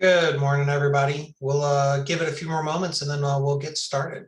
Good morning, everybody. We'll give it a few more moments and then we'll get started.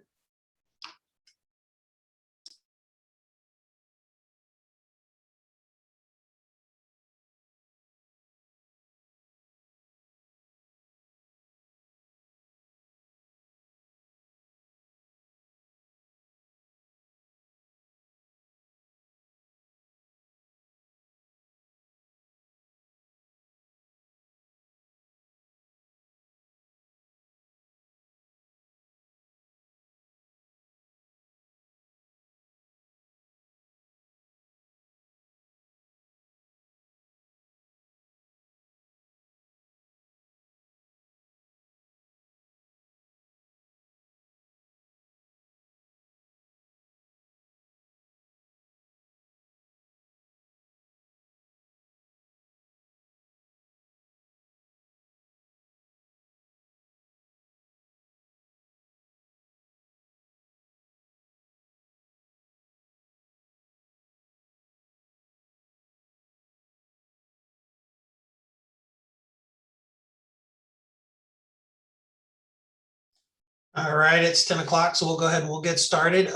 All right, it's 10 o'clock, so we'll go ahead and we'll get started.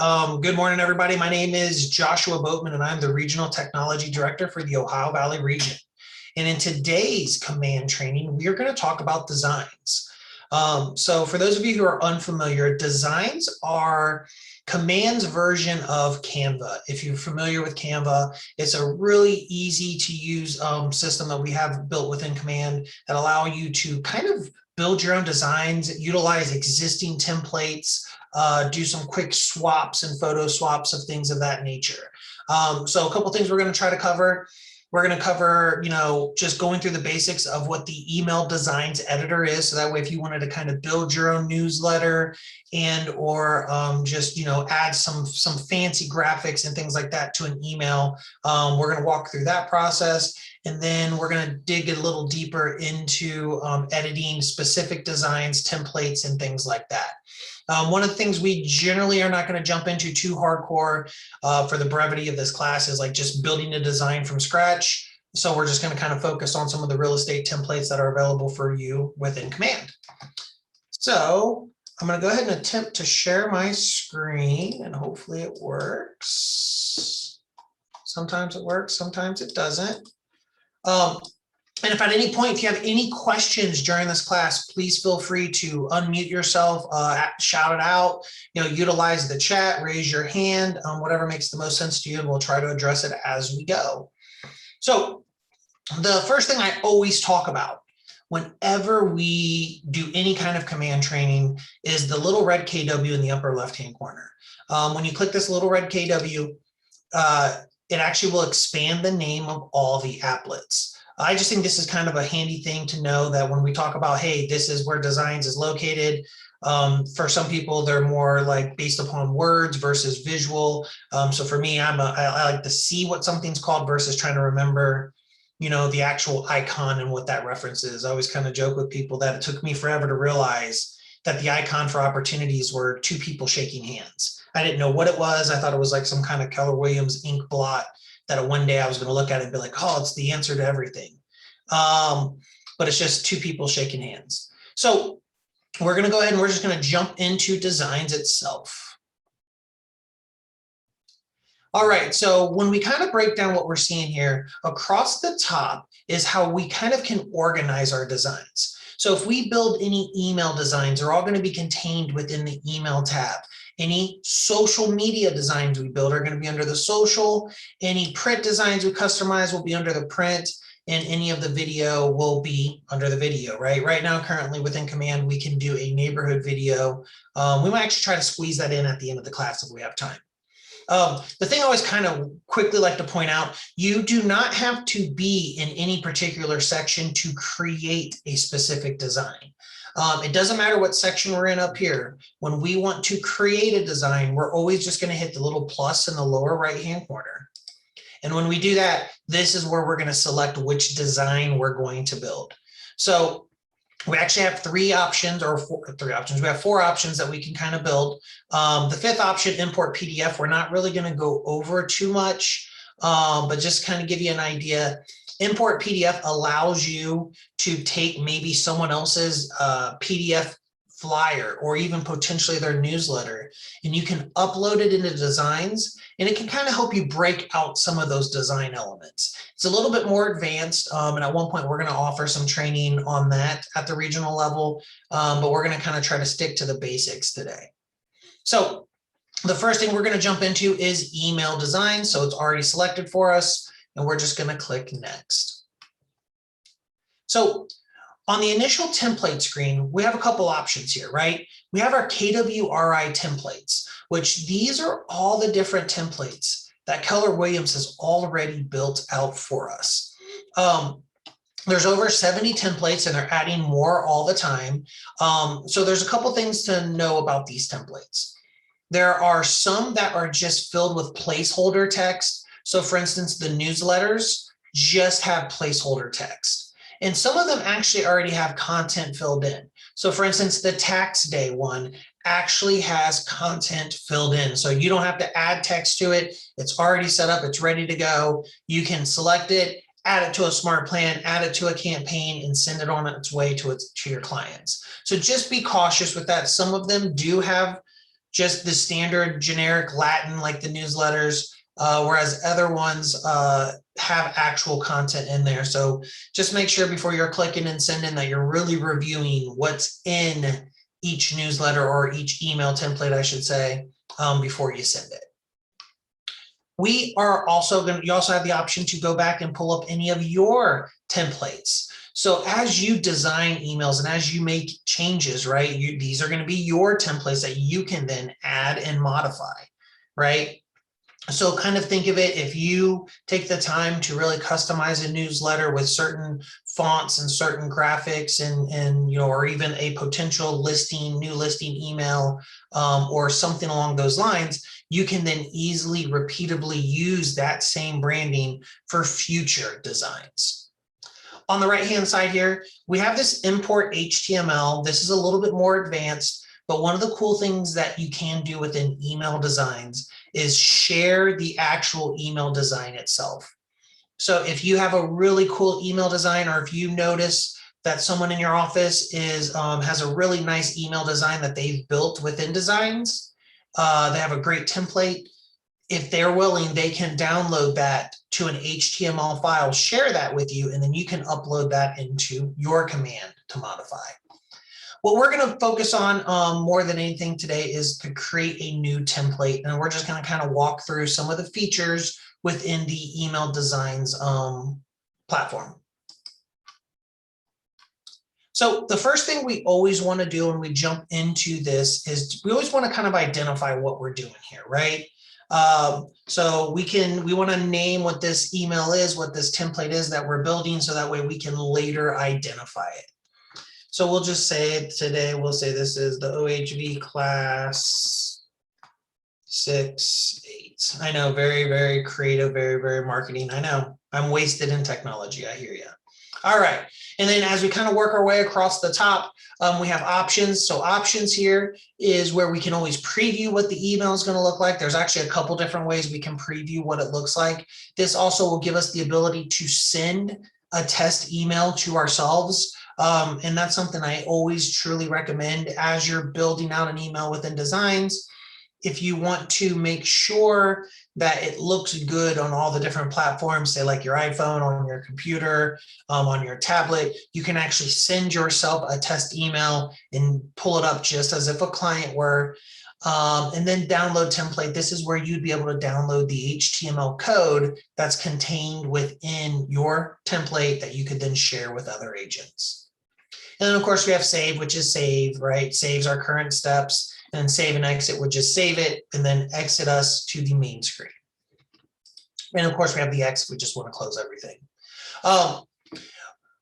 Good morning, everybody. My name is Joshua Boatman, and I'm the Regional Technology Director for the Ohio Valley region. And in today's command training, we are going to talk about designs. So for those of you who are unfamiliar, designs are Command's version of Canva. If you're familiar with Canva, it's a really easy to use system that we have built within Command that allow you to kind of build your own designs, utilize existing templates, do some quick swaps and photo swaps of things of that nature. So a couple things we're going to try to cover. We're going to cover, just going through the basics of what the email designs editor is. So that way, if you wanted to kind of build your own newsletter and or just, add some fancy graphics and things like that to an email, we're going to walk through that process. And then we're going to dig a little deeper into editing specific designs, templates, and things like that. One of the things we generally are not going to jump into too hardcore for the brevity of this class is like just building a design from scratch. So we're just going to kind of focus on some of the real estate templates that are available for you within Command. So I'm going to go ahead and attempt to share my screen, and hopefully it works. Sometimes it works, sometimes it doesn't. And if at any point, if you have any questions during this class, please feel free to unmute yourself, shout it out, utilize the chat, raise your hand, whatever makes the most sense to you, and we'll try to address it as we go. So the first thing I always talk about whenever we do any kind of command training is the little red KW in the upper left-hand corner. When you click this little red KW, it actually will expand the name of all the applets. I just think this is kind of a handy thing to know that when we talk about, hey, this is where designs is located. For some people, they're more like based upon words versus visual. So for me, I like to see what something's called versus trying to remember, the actual icon and what that reference is. I always kind of joke with people that it took me forever to realize that the icon for opportunities were two people shaking hands. I didn't know what it was. I thought it was like some kind of Keller Williams ink blot that one day I was going to look at it and be like, oh, it's the answer to everything. But it's just two people shaking hands. So we're going to go ahead and we're just going to jump into designs itself. All right, so when we kind of break down what we're seeing here, across the top is how we kind of can organize our designs. So if we build any email designs, they're all going to be contained within the email tab. Any social media designs we build are going to be under the social. Any print designs we customize will be under the print, and any of the video will be under the video, right? Right now, currently within Command, we can do a neighborhood video. We might actually try to squeeze that in at the end of the class if we have time. The thing I always kind of quickly like to point out, you do not have to be in any particular section to create a specific design. It doesn't matter what section we're in up here. When we want to create a design, we're always just going to hit the little plus in the lower right-hand corner. And when we do that, this is where we're going to select which design we're going to build. So we actually have three options. We have four options that we can kind of build. The fifth option, import PDF, we're not really going to go over too much. but just kind of give you an idea. Import PDF allows you to take maybe someone else's PDF flyer or even potentially their newsletter, and you can upload it into Designs, and it can kind of help you break out some of those design elements. It's a little bit more advanced, and at one point we're going to offer some training on that at the regional level, but we're going to kind of try to stick to the basics today. So the first thing we're going to jump into is email design. So it's already selected for us, and we're just going to click next. So on the initial template screen, we have a couple options here, right? We have our KWRI templates, which these are all the different templates that Keller Williams has already built out for us. There's over 70 templates, and they're adding more all the time. So there's a couple things to know about these templates. There are some that are just filled with placeholder text. So for instance, the newsletters just have placeholder text. And some of them actually already have content filled in. So for instance, the tax day one actually has content filled in. So you don't have to add text to it. It's already set up. It's ready to go. You can select it, add it to a smart plan, add it to a campaign, and send it on its way to your clients. So just be cautious with that. Some of them do have just the standard generic Latin, like the newsletters, whereas other ones have actual content in there. So just make sure before you're clicking and sending that you're really reviewing what's in each newsletter or each email template, I should say, before you send it. We are also going to, you also have the option to go back and pull up any of your templates. So as you design emails and as you make changes, right, these are going to be your templates that you can then add and modify, right? So kind of think of it, if you take the time to really customize a newsletter with certain fonts and certain graphics and or even a potential new listing email or something along those lines, you can then easily repeatably use that same branding for future designs. On the right-hand side here, we have this import HTML. This is a little bit more advanced, but one of the cool things that you can do within email designs is share the actual email design itself. So if you have a really cool email design, or if you notice that someone in your office has a really nice email design that they've built within Designs, they have a great template. If they're willing, they can download that to an HTML file, share that with you, and then you can upload that into your command to modify. What we're going to focus on more than anything today is to create a new template, and we're just going to kind of walk through some of the features within the email designs platform. So the first thing we always want to do when we jump into this is we always want to kind of identify what we're doing here, right? So we want to name what this email is, what this template is that we're building, so that way we can later identify it. So we'll just say today, we'll say this is the OHV class 6-8. I know, very, very creative, very, very marketing. I know, I'm wasted in technology. I hear you. All right. And then as we kind of work our way across the top, we have options. So options here is where we can always preview what the email is going to look like. There's actually a couple different ways we can preview what it looks like. This also will give us the ability to send a test email to ourselves. And that's something I always truly recommend as you're building out an email within Designs. If you want to make sure that it looks good on all the different platforms, say like your iPhone, on your computer, on your tablet, you can actually send yourself a test email and pull it up just as if a client were. And then download template. This is where you'd be able to download the HTML code that's contained within your template that you could then share with other agents. And then of course we have save, which is save, right? Saves our current steps. And then save and exit would just save it and then exit us to the main screen. And of course we have the X, we just want to close everything.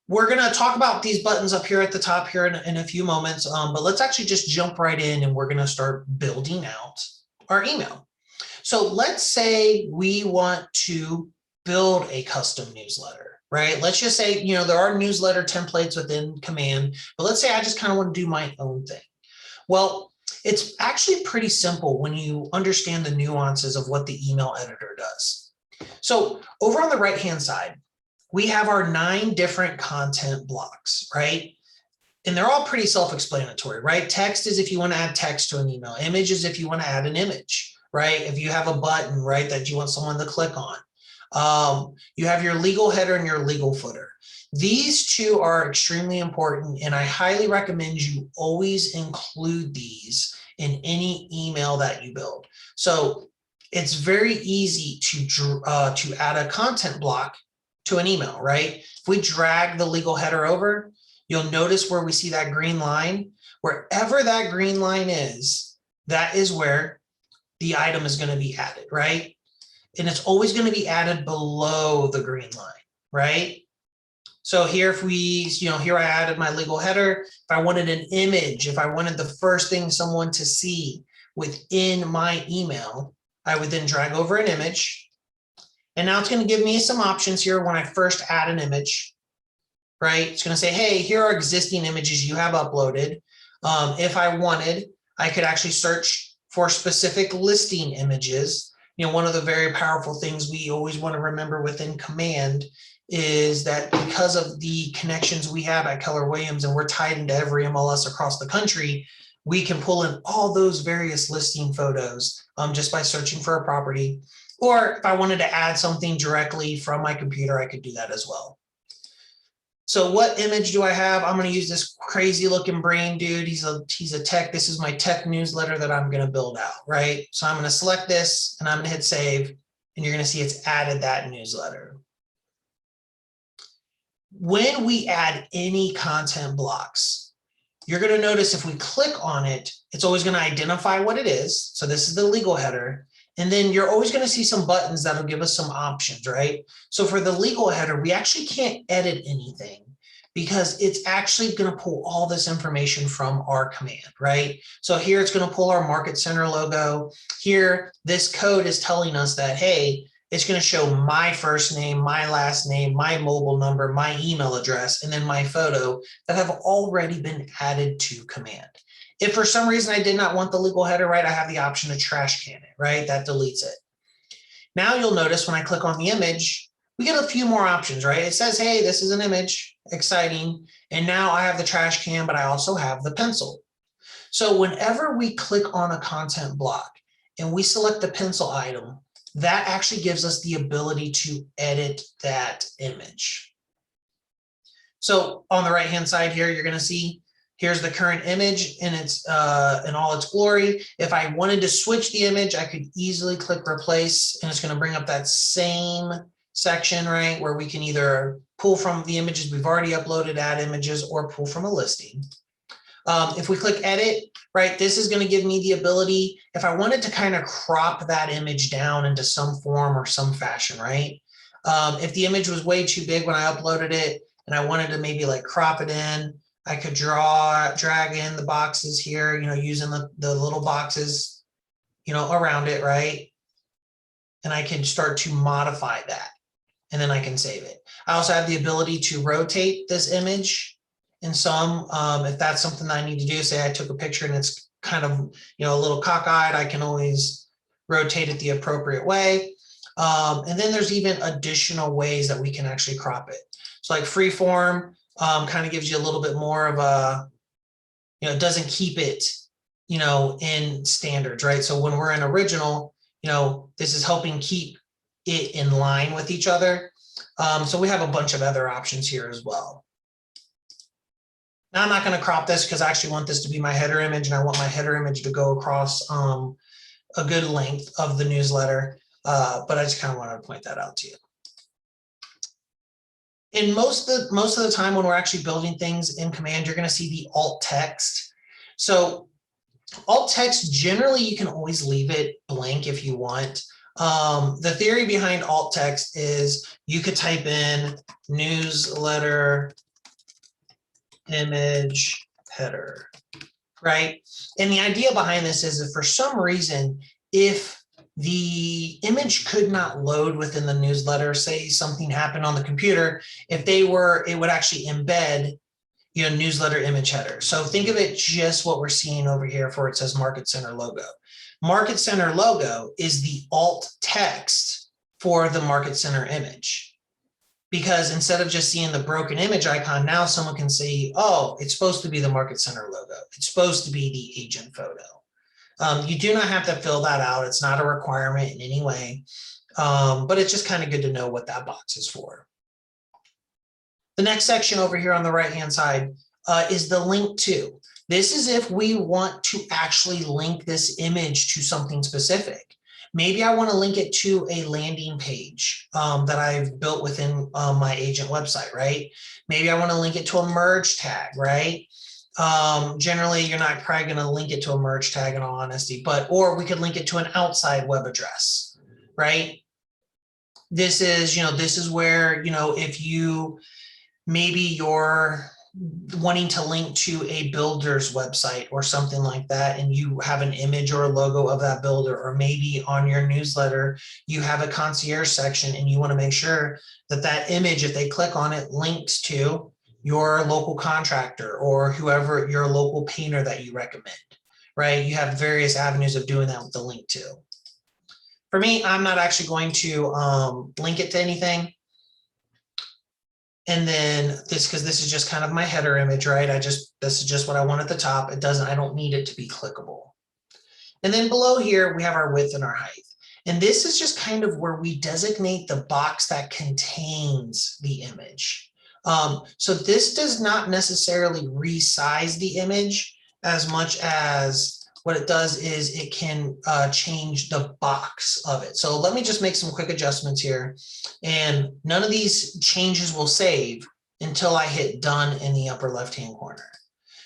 We're going to talk about these buttons up here at the top here in a few moments, but let's actually just jump right in and we're going to start building out our email. So let's say we want to build a custom newsletter, right? Let's just say, there are newsletter templates within Command, but let's say I just kind of want to do my own thing. Well, it's actually pretty simple when you understand the nuances of what the email editor does. So over on the right-hand side, we have our 9 different content blocks, right? And they're all pretty self-explanatory, right? Text is if you want to add text to an email. Image is if you want to add an image, right? If you have a button, right, that you want someone to click on. You have your legal header and your legal footer. These two are extremely important, and I highly recommend you always include these in any email that you build. So it's very easy to add a content block to an email, right? If we drag the legal header over, you'll notice where we see that green line. Wherever that green line is, that is where the item is going to be added, right? And it's always going to be added below the green line, right? So here, if we, here I added my legal header. If I wanted an image, if I wanted the first thing someone to see within my email, I would then drag over an image. And now it's going to give me some options here when I first add an image, right? It's going to say, hey, here are existing images you have uploaded. If I wanted, I could actually search for specific listing images. One of the very powerful things we always want to remember within Command is that because of the connections we have at Keller Williams, and we're tied into every MLS across the country, we can pull in all those various listing photos just by searching for a property. Or if I wanted to add something directly from my computer, I could do that as well. So what image do I have? I'm going to use this crazy looking brain dude. He's a tech. This is my tech newsletter that I'm going to build out, right? So I'm going to select this and I'm going to hit save, and you're going to see it's added that newsletter. When we add any content blocks, you're going to notice if we click on it, it's always going to identify what it is. So this is the legal header. And then you're always going to see some buttons that'll give us some options, right? So for the legal header, we actually can't edit anything because it's actually going to pull all this information from our command, right? So here it's going to pull our Market Center logo. Here, this code is telling us that, hey, it's going to show my first name, my last name, my mobile number, my email address, and then my photo that have already been added to command. If for some reason I did not want the legal header, right, I have the option to trash can it, right? That deletes it. Now you'll notice when I click on the image, we get a few more options, right? It says, hey, this is an image, exciting. And now I have the trash can, but I also have the pencil. So whenever we click on a content block and we select the pencil item, that actually gives us the ability to edit that image. So on the right-hand side here, you're going to see here's the current image in all its glory. If I wanted to switch the image, I could easily click replace, and it's going to bring up that same section, right, where we can either pull from the images we've already uploaded, add images, or pull from a listing. If we click edit, right, this is going to give me the ability, if I wanted to kind of crop that image down into some form or some fashion, right? If the image was way too big when I uploaded it and I wanted to maybe like crop it in, I could drag in the boxes here, using the little boxes, around it, right? And I can start to modify that, and then I can save it. I also have the ability to rotate this image in some, if that's something that I need to do. Say I took a picture and it's kind of, a little cockeyed, I can always rotate it the appropriate way. And then there's even additional ways that we can actually crop it. So like freeform, kind of gives you a little bit more of a, it doesn't keep it, in standards, right? So when we're in original, this is helping keep it in line with each other. So we have a bunch of other options here as well. Now I'm not going to crop this because I actually want this to be my header image, and I want my header image to go across a good length of the newsletter. But I just kind of wanted to point that out to you. And most of the time when we're actually building things in Command, you're going to see the alt text. So alt text, generally, you can always leave it blank if you want. The theory behind alt text is you could type in newsletter image header, right? And the idea behind this is that for some reason, if the image could not load within the newsletter, say something happened on the computer, it would actually embed newsletter image header. So think of it just what we're seeing over here for it says Market Center logo. Market Center logo is the alt text for the Market Center image. Because instead of just seeing the broken image icon, now someone can see, oh, it's supposed to be the Market Center logo. It's supposed to be the agent photo. You do not have to fill that out. It's not a requirement in any way, but it's just kind of good to know what that box is for. The next section over here on the right-hand side is the link to. This is if we want to actually link this image to something specific. Maybe I want to link it to a landing page that I've built within my agent website, right? Maybe I want to link it to a merge tag, right? Generally, you're not probably going to link it to a merge tag in all honesty, or we could link it to an outside web address, right? This is, this is where, if you, maybe you're wanting to link to a builder's website or something like that, and you have an image or a logo of that builder, or maybe on your newsletter, you have a concierge section and you want to make sure that that image, if they click on it, links to your local contractor or whoever, your local painter that you recommend, right? You have various avenues of doing that with the link to. For me, I'm not actually going to link it to anything. And then because this is just kind of my header image, right? This is just what I want at the top. I don't need it to be clickable. And then below here, we have our width and our height. And this is just kind of where we designate the box that contains the image. So this does not necessarily resize the image as much as what it does is it can change the box of it. So let me just make some quick adjustments here. And none of these changes will save until I hit done in the upper left-hand corner.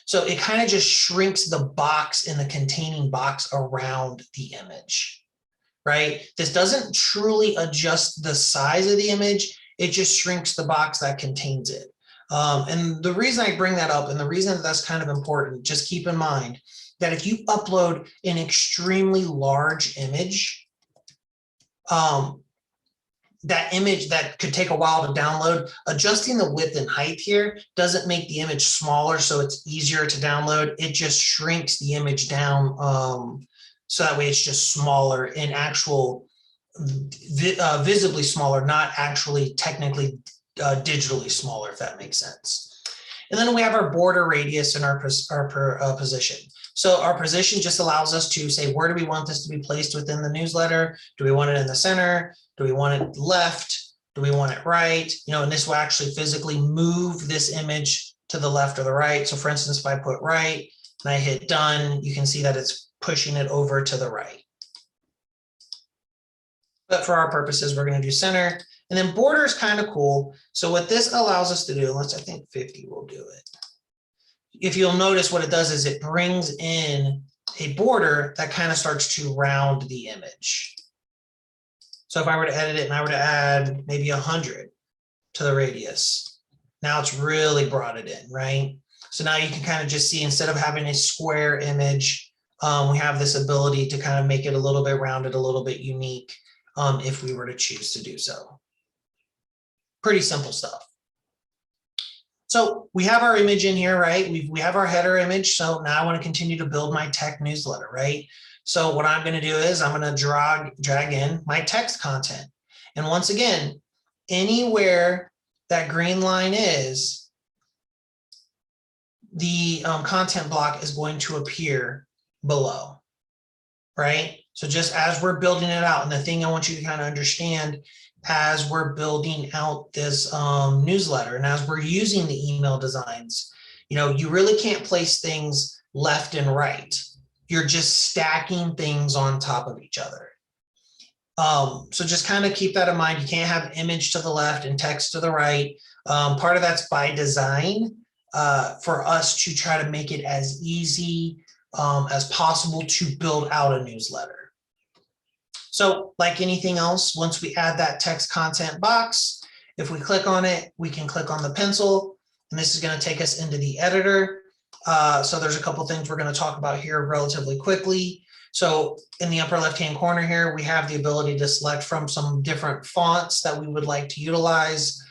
So it kind of just shrinks the box in the containing box around the image, right? This doesn't truly adjust the size of the image. It just shrinks the box that contains it. And the reason I bring that up, and the reason that that's kind of important, just keep in mind that if you upload an extremely large image, that image that could take a while to download, adjusting the width and height here doesn't make the image smaller so it's easier to download. It just shrinks the image down so that way it's just smaller in actual, visibly smaller, not actually technically digitally smaller, if that makes sense. And then we have our border radius and our position. So our position just allows us to say, where do we want this to be placed within the newsletter? Do we want it in the center? Do we want it left? Do we want it right? And this will actually physically move this image to the left or the right. So for instance, if I put right and I hit done, you can see that it's pushing it over to the right. But for our purposes, we're going to do center. And then border is kind of cool. So what this allows us to do, I think 50 will do it. If you'll notice what it does is it brings in a border that kind of starts to round the image. So if I were to edit it and I were to add maybe 100 to the radius, now it's really brought it in, right? So now you can kind of just see, instead of having a square image, we have this ability to kind of make it a little bit rounded, a little bit unique, if we were to choose to do so. Pretty simple stuff. So we have our image in here, right? We have our header image. So now I want to continue to build my tech newsletter, right? So what I'm going to do is I'm going to drag in my text content. And once again, anywhere that green line is, the content block is going to appear below, right? So just as we're building it out, and the thing I want you to kind of understand as we're building out this newsletter and as we're using the email designs, you really can't place things left and right. You're just stacking things on top of each other. So just kind of keep that in mind. You can't have image to the left and text to the right. Part of that's by design for us to try to make it as easy as possible to build out a newsletter. So like anything else, once we add that text content box, if we click on it, we can click on the pencil, and this is going to take us into the editor. So there's a couple things we're going to talk about here relatively quickly. So in the upper left-hand corner here, we have the ability to select from some different fonts that we would like to utilize.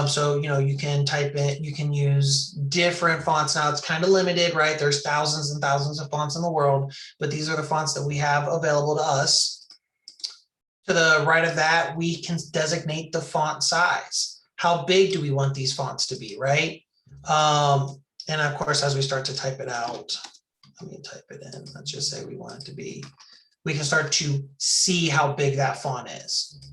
So, you can type in, you can use different fonts. Now it's kind of limited, right? There's thousands and thousands of fonts in the world, but these are the fonts that we have available to us. To the right of that, we can designate the font size. How big do we want these fonts to be, right? And of course, as we start to type it out, let me type it in. Let's just say we want it to be, we can start to see how big that font is.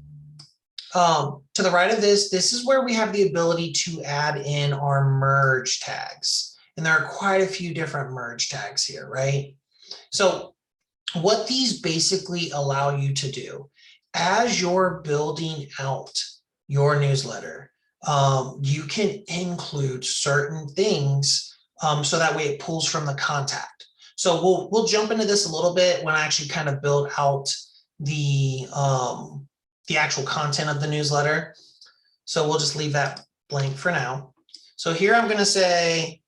To the right of this is where we have the ability to add in our merge tags. And there are quite a few different merge tags here, right? So what these basically allow you to do as you're building out your newsletter, you can include certain things so that way it pulls from the contact. So we'll jump into this a little bit when I actually kind of build out the actual content of the newsletter. So we'll just leave that blank for now. So here I'm going to say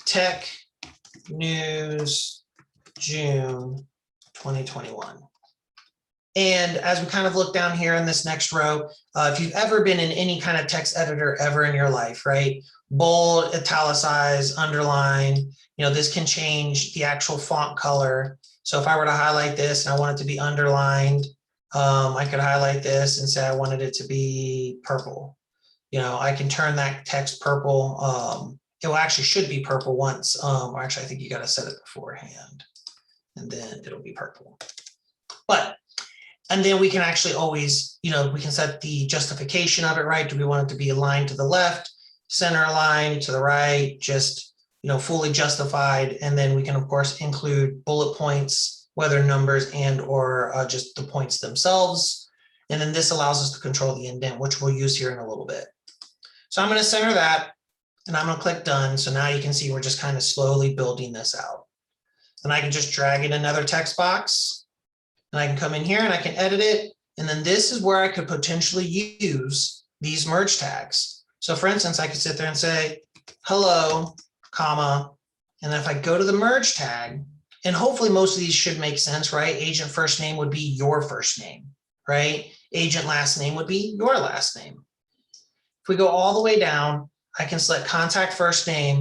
Tech News June 2021. And as we kind of look down here in this next row, if you've ever been in any kind of text editor ever in your life, right? Bold, italicize, underline, this can change the actual font color. So if I were to highlight this and I want it to be underlined, I could highlight this and say I wanted it to be purple. I can turn that text purple. It actually should be purple once. Or actually, I think you got to set it beforehand, and then it'll be purple. And then we can actually always, we can set the justification of it, right? Do we want it to be aligned to the left, center aligned, to the right, just, fully justified. And then we can, of course, include bullet points, whether numbers and or just the points themselves. And then this allows us to control the indent, which we'll use here in a little bit. So I'm going to center that and I'm going to click done. So now you can see we're just kind of slowly building this out. And I can just drag in another text box. And I can come in here and I can edit it. And then this is where I could potentially use these merge tags. So for instance, I could sit there and say, hello, comma. And if I go to the merge tag, and hopefully most of these should make sense, right? Agent first name would be your first name, right? Agent last name would be your last name. If we go all the way down, I can select contact first name,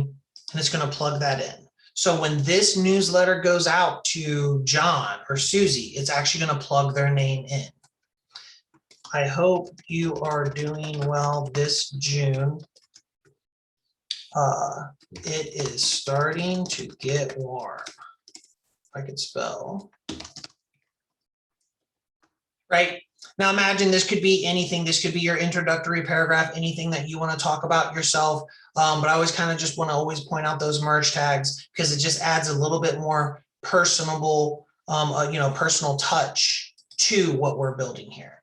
and it's going to plug that in. So when this newsletter goes out to John or Susie, it's actually going to plug their name in. I hope you are doing well this June. It is starting to get warm. If I could spell. Right? Now imagine this could be anything. This could be your introductory paragraph, anything that you want to talk about yourself. But I always kind of just want to always point out those merge tags because it just adds a little bit more personable, personal touch to what we're building here.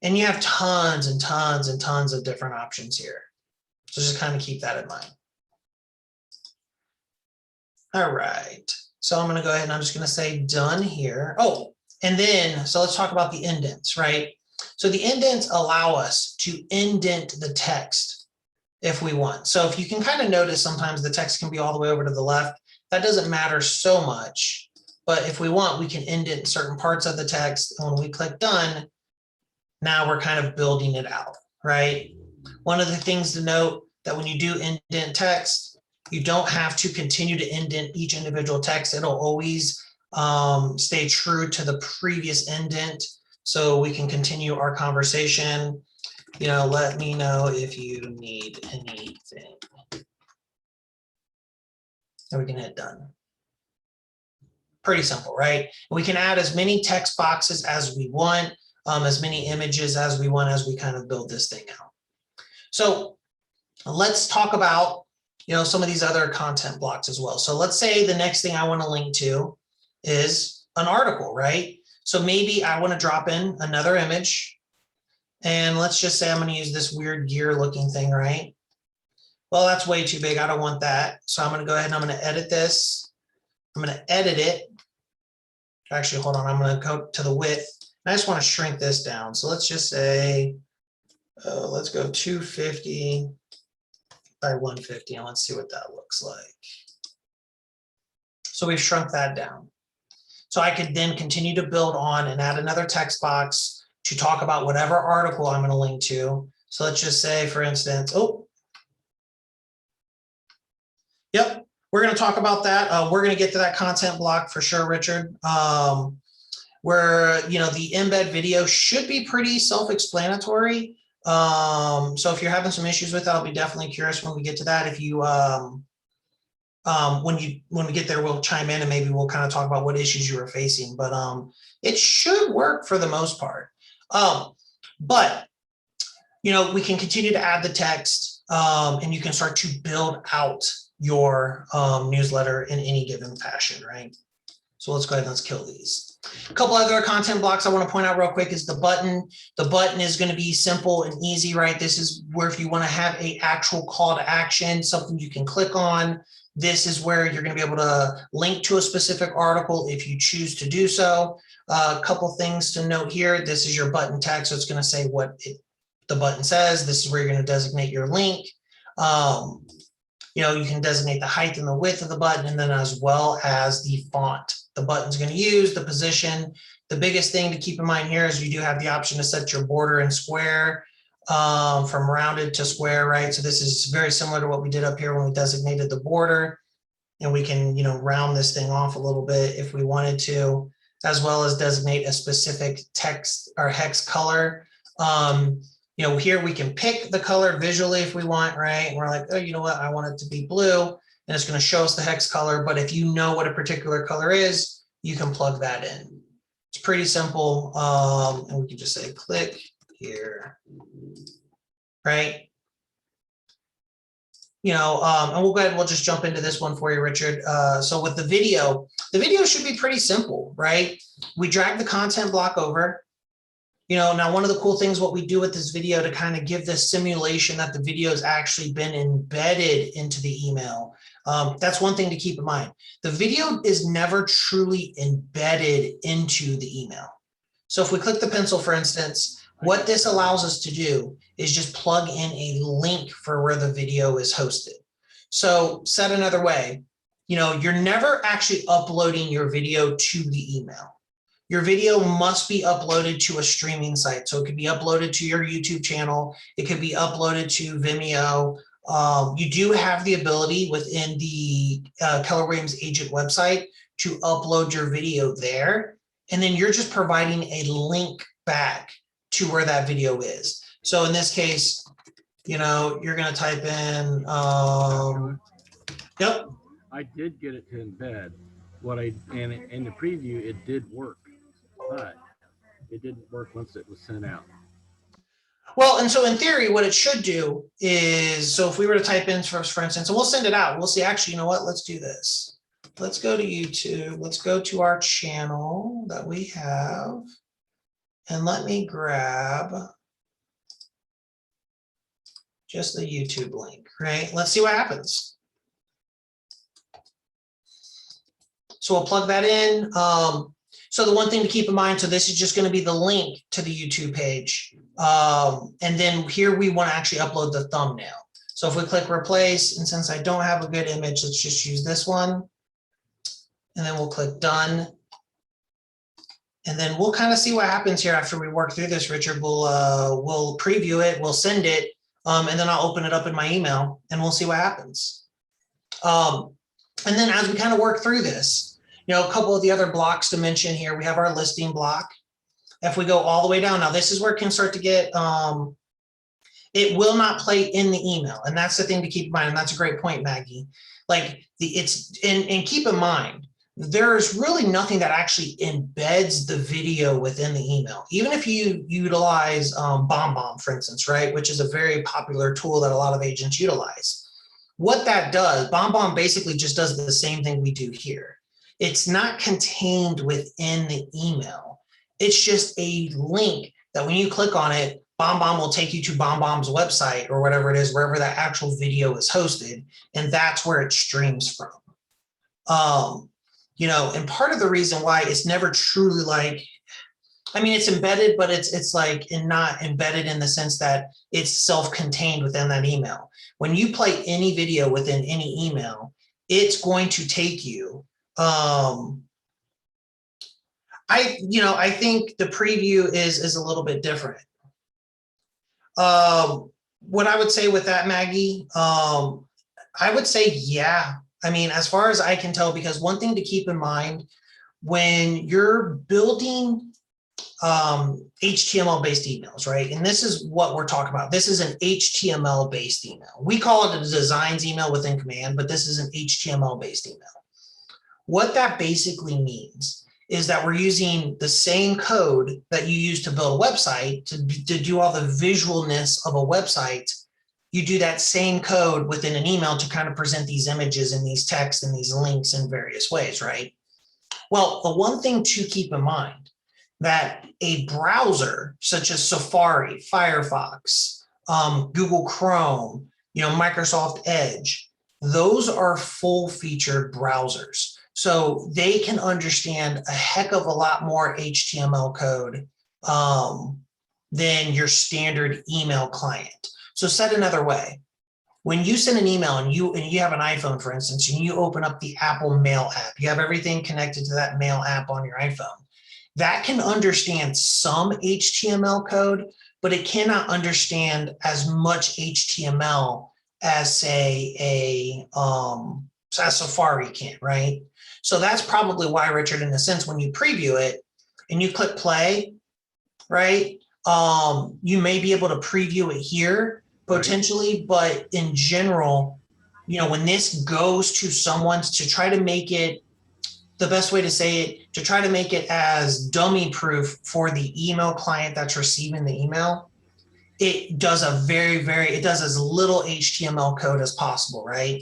And you have tons and tons and tons of different options here. So just kind of keep that in mind. All right. So I'm going to go ahead and I'm just going to say done here. Oh, and then, so let's talk about the indents, right? So the indents allow us to indent the text if we want. So if you can kind of notice, sometimes the text can be all the way over to the left. That doesn't matter so much. But if we want, we can indent certain parts of the text. And when we click done, now we're kind of building it out, right? One of the things to note that when you do indent text, you don't have to continue to indent each individual text. It'll always stay true to the previous indent. So we can continue our conversation. Let me know if you need anything. And we can hit done. Pretty simple, right? We can add as many text boxes as we want, as many images as we want as we kind of build this thing out. So let's talk about, some of these other content blocks as well. So let's say the next thing I want to link to is an article, right? So maybe I want to drop in another image. And let's just say I'm going to use this weird gear looking thing, right? Well, that's way too big. I don't want that. So I'm going to go ahead and I'm going to edit this. I'm going to edit it. Actually, hold on. I'm going to go to the width. I just want to shrink this down. So let's just say, let's go 250 by 150. And let's see what that looks like. So we've shrunk that down. So I could then continue to build on and add another text box to talk about whatever article I'm going to link to. So let's just say, for instance, we're going to talk about that. We're going to get to that content block for sure, Richard. where, you know, the embed video should be pretty self-explanatory. So if you're having some issues with it, I'll be definitely curious when we get to that. If you, when we get there, we'll chime in and maybe we'll kind of talk about what issues you were facing, but it should work for the most part. But, you know, we can continue to add the text and you can start to build out your newsletter in any given fashion, right? So let's go ahead and let's kill these. A couple other content blocks I want to point out real quick is the button. The button is going to be simple and easy, right? This is where if you want to have an actual call to action, something you can click on, this is where you're going to be able to link to a specific article if you choose to do so. A couple things to note here. This is your button text, so it's going to say what the button says. This is where you're going to designate your link. You know, you can designate the height and the width of the button, and then as well as the font the button's going to use, the position. The biggest thing to keep in mind here is you do have the option to set your border and square from rounded to square, right? So this is very similar to what we did up here when we designated the border, and we can, you know, round this thing off a little bit if we wanted to, as well as designate a specific text or hex color. You know, here we can pick the color visually if we want, right? And we're like, oh, you know what? I want it to be blue, and it's going to show us the hex color. But if you know what a particular color is, you can plug that in. It's pretty simple. And we can just say click here, right? You know, and we'll go ahead and we'll just jump into this one for you, Richard. So with the video should be pretty simple, right? We drag the content block over. You know, now one of the cool things, what we do with this video to kind of give this simulation that the video has actually been embedded into the email. That's one thing to keep in mind. The video is never truly embedded into the email. So if we click the pencil, for instance, what this allows us to do is just plug in a link for where the video is hosted. So said another way, you know, you're never actually uploading your video to the email. Your video must be uploaded to a streaming site. So it could be uploaded to your YouTube channel. It could be uploaded to Vimeo. You do have the ability within the Keller Williams Agent website to upload your video there. And then you're just providing a link back to where that video is. So in this case, you know, you're going to type in, yep. I did get it to embed and in the preview, it did work. But it didn't work once it was sent out. Well, and so in theory, what it should do is, so if we were to type in for instance, and we'll send it out, we'll see, actually, you know what, let's do this. Let's go to YouTube. Let's go to our channel that we have. And let me grab just the YouTube link, right? Let's see what happens. So we'll plug that in. So the one thing to keep in mind, so this is just going to be the link to the YouTube page. And then here we want to actually upload the thumbnail. So if we click replace, and since I don't have a good image, let's just use this one. And then we'll click done. And then we'll kind of see what happens here after we work through this, Richard. We'll preview it, we'll send it, and then I'll open it up in my email and we'll see what happens. And then as we kind of work through this, you know, a couple of the other blocks to mention here, we have our listing block. If we go all the way down, now this is where it can start to get, it will not play in the email. And that's the thing to keep in mind. And that's a great point, Maggie. Like and keep in mind, there's really nothing that actually embeds the video within the email. Even if you utilize BombBomb, for instance, right, which is a very popular tool that a lot of agents utilize. What that does, BombBomb basically just does the same thing we do here. It's not contained within the email. It's just a link that when you click on it, BombBomb will take you to BombBomb's website or whatever it is, wherever that actual video is hosted. And that's where it streams from. You know, and part of the reason why it's never truly like, I mean, it's embedded, but it's like not embedded in the sense that it's self-contained within that email. When you play any video within any email, it's going to take you. I think the preview is a little bit different. What I would say with that, Maggie, I would say, yeah. I mean, as far as I can tell, because one thing to keep in mind, when you're building HTML-based emails, right? And this is what we're talking about. This is an HTML-based email. We call it a designs email within Command, but this is an HTML-based email. What that basically means is that we're using the same code that you use to build a website to do all the visualness of a website. You do that same code within an email to kind of present these images and these texts and these links in various ways, right? Well, the one thing to keep in mind that a browser such as Safari, Firefox, Google Chrome, Microsoft Edge, those are full-featured browsers. So they can understand a heck of a lot more HTML code than your standard email client. So said another way, when you send an email and you have an iPhone, for instance, and you open up the Apple Mail app, you have everything connected to that Mail app on your iPhone. That can understand some HTML code, but it cannot understand as much HTML as, say, a Safari can, right? So that's probably why, Richard, in a sense, when you preview it and you click play, right, you may be able to preview it here potentially, but in general, when this goes to someone's, to try to make it, the best way to say it, to try to make it as dummy proof for the email client that's receiving the email, it does it does as little HTML code as possible, right?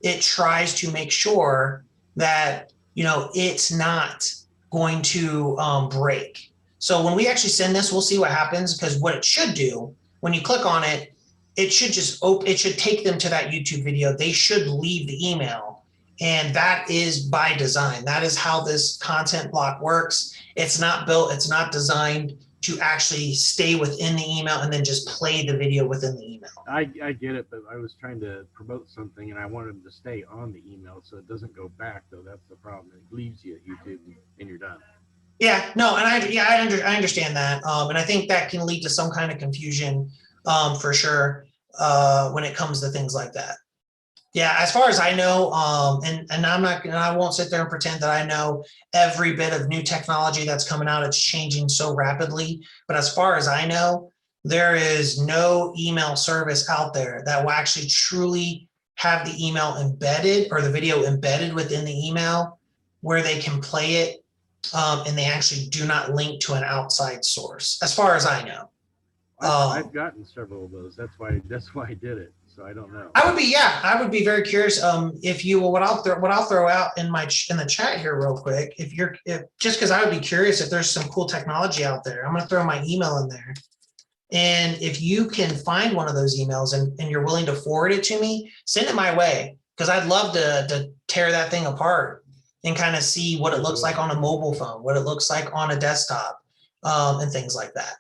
It tries to make sure that, it's not going to break. So when we actually send this, we'll see what happens, because what it should do when you click on it, it should just it should take them to that YouTube video. They should leave the email. And that is by design. That is how this content block works. It's not built, it's not designed to actually stay within the email and then just play the video within the email. I get it, but I was trying to promote something and I wanted them to stay on the email so it doesn't go back, though. That's the problem. It leaves you at YouTube and you're done. Yeah, no, and I understand that. And I think that can lead to some kind of confusion for sure when it comes to things like that. Yeah, as far as I know, and I won't sit there and pretend that I know every bit of new technology that's coming out. It's changing so rapidly. But as far as I know, there is no email service out there that will actually truly have the email embedded or the video embedded within the email where they can play it and they actually do not link to an outside source, as far as I know. I've gotten several of those. That's why I did it. So I don't know. I would be very curious. If you will, what I'll throw out in the chat here real quick, just because I would be curious if there's some cool technology out there. I'm going to throw my email in there. And if you can find one of those emails and you're willing to forward it to me, send it my way, because I'd love to tear that thing apart and kind of see what it looks like on a mobile phone, what it looks like on a desktop, and things like that.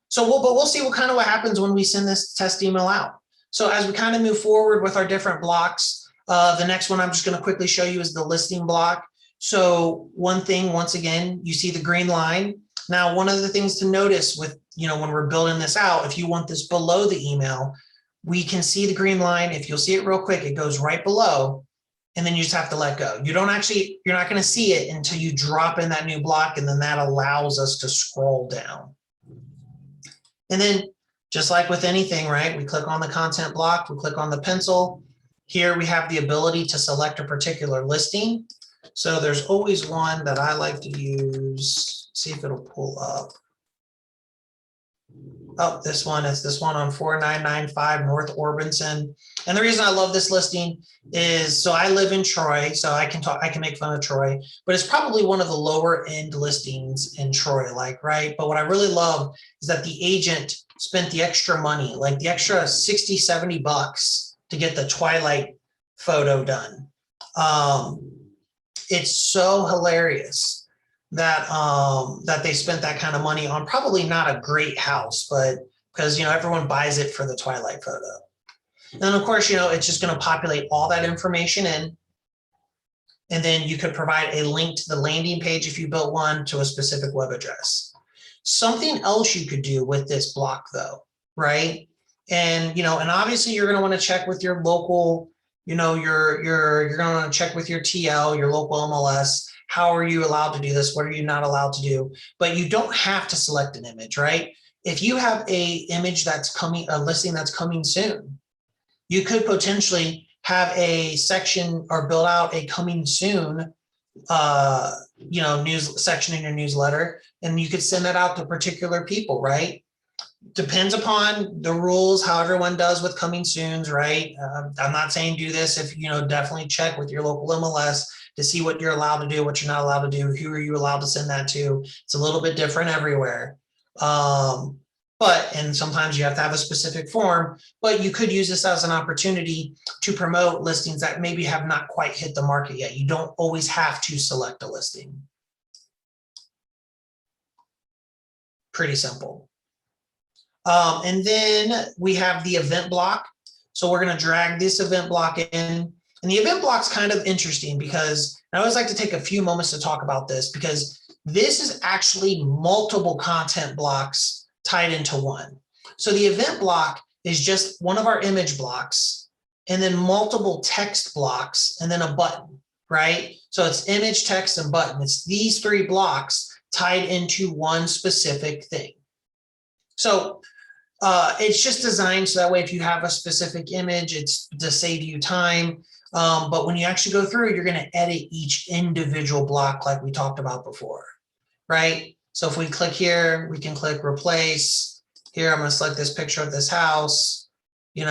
So we'll see what happens when we send this test email out. So as we kind of move forward with our different blocks, the next one I'm just going to quickly show you is the listing block. So one thing, once again, you see the green line. Now, one of the things to notice with, when we're building this out, if you want this below the email, we can see the green line. If you'll see it real quick, it goes right below, and then you just have to let go. You're not going to see it until you drop in that new block, and then that allows us to scroll down. And then just like with anything, right, we click on the content block, we click on the pencil. Here we have the ability to select a particular listing. So there's always one that I like to use, see if it'll pull up. Oh, this one is this one on 4995 North Orbison. And the reason I love this listing is, so I live in Troy, so I can make fun of Troy, but it's probably one of the lower end listings in Troy, right? But what I really love is that the agent spent the extra money, like the extra 60, 70 bucks to get the Twilight photo done. It's so hilarious that that they spent that kind of money on probably not a great house, but because everyone buys it for the Twilight photo. And then of course, it's just going to populate all that information in, and then you could provide a link to the landing page if you built one to a specific web address. Something else you could do with this block though, right? And and obviously you're going to want to check with your local you're going to want to check with your TL, your local MLS. How are you allowed to do this? What are you not allowed to do? But you don't have to select an image, right? If you have a image that's coming, a listing that's coming soon, you could potentially have a section or build out a coming soon news section in your newsletter, and you could send that out to particular people, right? Depends upon the rules, how everyone does with coming soons, right? I'm not saying do this if, definitely check with your local MLS to see what you're allowed to do, what you're not allowed to do, who are you allowed to send that to. It's a little bit different everywhere. And sometimes you have to have a specific form, but you could use this as an opportunity to promote listings that maybe have not quite hit the market yet. You don't always have to select a listing. Pretty simple. And then we have the event block. So we're going to drag this event block in. And the event block's kind of interesting because I always like to take a few moments to talk about this, because this is actually multiple content blocks tied into one. So the event block is just one of our image blocks, and then multiple text blocks, and then a button, right? So it's image, text, and button. It's these three blocks tied into one specific thing. So it's just designed so that way if you have a specific image, it's to save you time. But when you actually go through, you're going to edit each individual block like we talked about before, right? So if we click here, we can click replace. Here, I'm going to select this picture of this house, and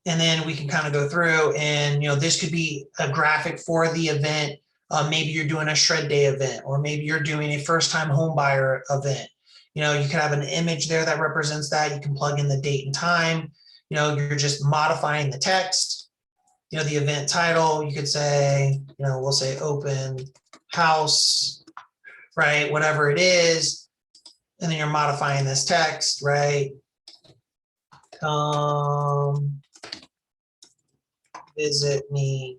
then we can kind of go through and, this could be a graphic for the event. Maybe you're doing a shred day event, or maybe you're doing a first time home buyer event. You could have an image there that represents that. You can plug in the date and time. You're just modifying the text. The event title, you could say, we'll say open house, right? Whatever it is. And then you're modifying this text, right? Come visit me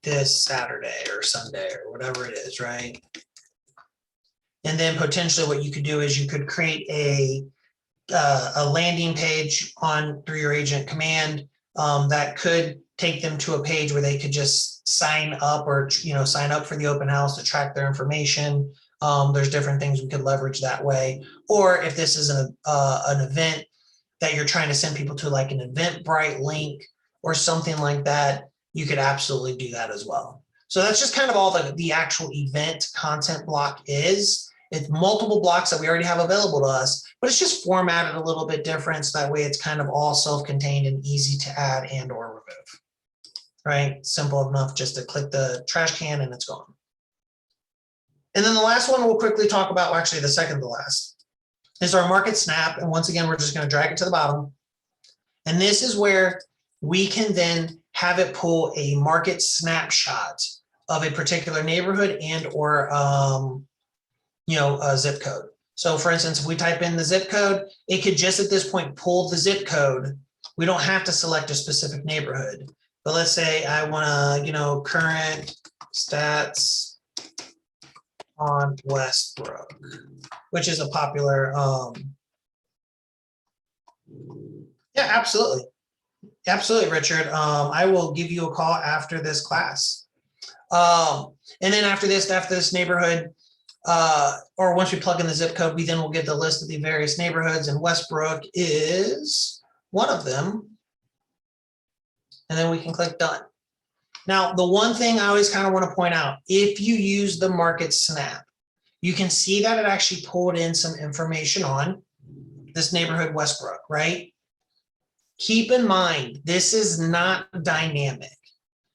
this Saturday or Sunday or whatever it is, right? And then potentially what you could do is you could create a landing page through your agent command that could take them to a page where they could just sign up or sign up for the open house to track their information. There's different things we could leverage that way. Or if this is an event that you're trying to send people to, like an Eventbrite link or something like that, you could absolutely do that as well. So that's just kind of all the actual event content block is. It's multiple blocks that we already have available to us, but it's just formatted a little bit different. So that way it's kind of all self-contained and easy to add and or remove, right? Simple enough just to click the trash can and it's gone. And then the last one we'll quickly talk about, actually the second to last, is our market snap. And once again, we're just going to drag it to the bottom. And this is where we can then have it pull a market snapshot of a particular neighborhood and or a zip code. So for instance, if we type in the zip code, it could just at this point pull the zip code. We don't have to select a specific neighborhood. But let's say I want to, current stats on Westbrook, which is a popular, yeah, absolutely. Absolutely, Richard. I will give you a call after this class. And then after this neighborhood, or once we plug in the zip code, we then will get the list of the various neighborhoods, and Westbrook is one of them. And then we can click done. Now, the one thing I always kind of want to point out, if you use the market snap, you can see that it actually pulled in some information on this neighborhood, Westbrook, right? Keep in mind, this is not dynamic.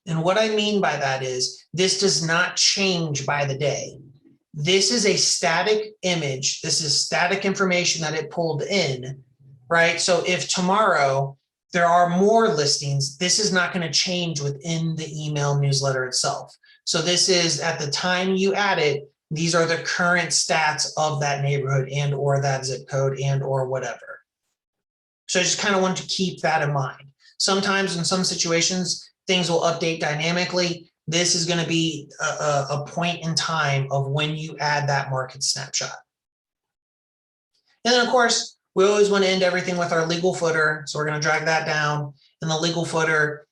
And what I mean by that is this does not change by the day. This is a static image. This is static information that it pulled in, right? So if tomorrow there are more listings, this is not going to change within the email newsletter itself. So this is at the time you add it, these are the current stats of that neighborhood and or that zip code and or whatever. So I just kind of want to keep that in mind. Sometimes in some situations, things will update dynamically. This is going to be a point in time of when you add that market snapshot. And then of course, we always want to end everything with our legal footer. So we're going to drag that down. And the legal footer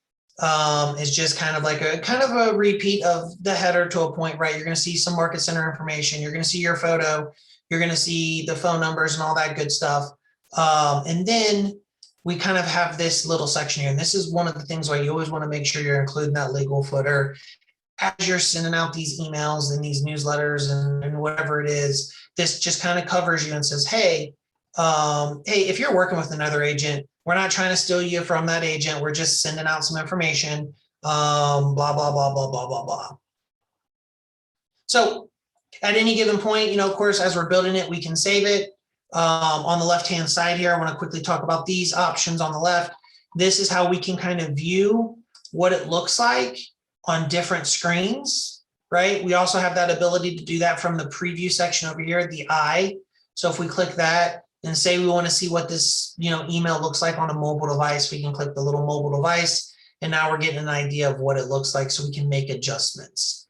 is just kind of like a repeat of the header to a point, right? You're going to see some market center information. You're going to see your photo. You're going to see the phone numbers and all that good stuff. And then we kind of have this little section here. And this is one of the things why you always want to make sure you're including that legal footer as you're sending out these emails and these newsletters and whatever it is. This just kind of covers you and says, hey, if you're working with another agent, we're not trying to steal you from that agent. We're just sending out some information, blah, blah, blah, blah, blah, blah, blah. So at any given point, of course, as we're building it, we can save it. On the left-hand side here, I want to quickly talk about these options on the left. This is how we can kind of view what it looks like on different screens, right? We also have that ability to do that from the preview section over here, the eye. So if we click that and say we want to see what this, email looks like on a mobile device, we can click the little mobile device, and now we're getting an idea of what it looks like so we can make adjustments.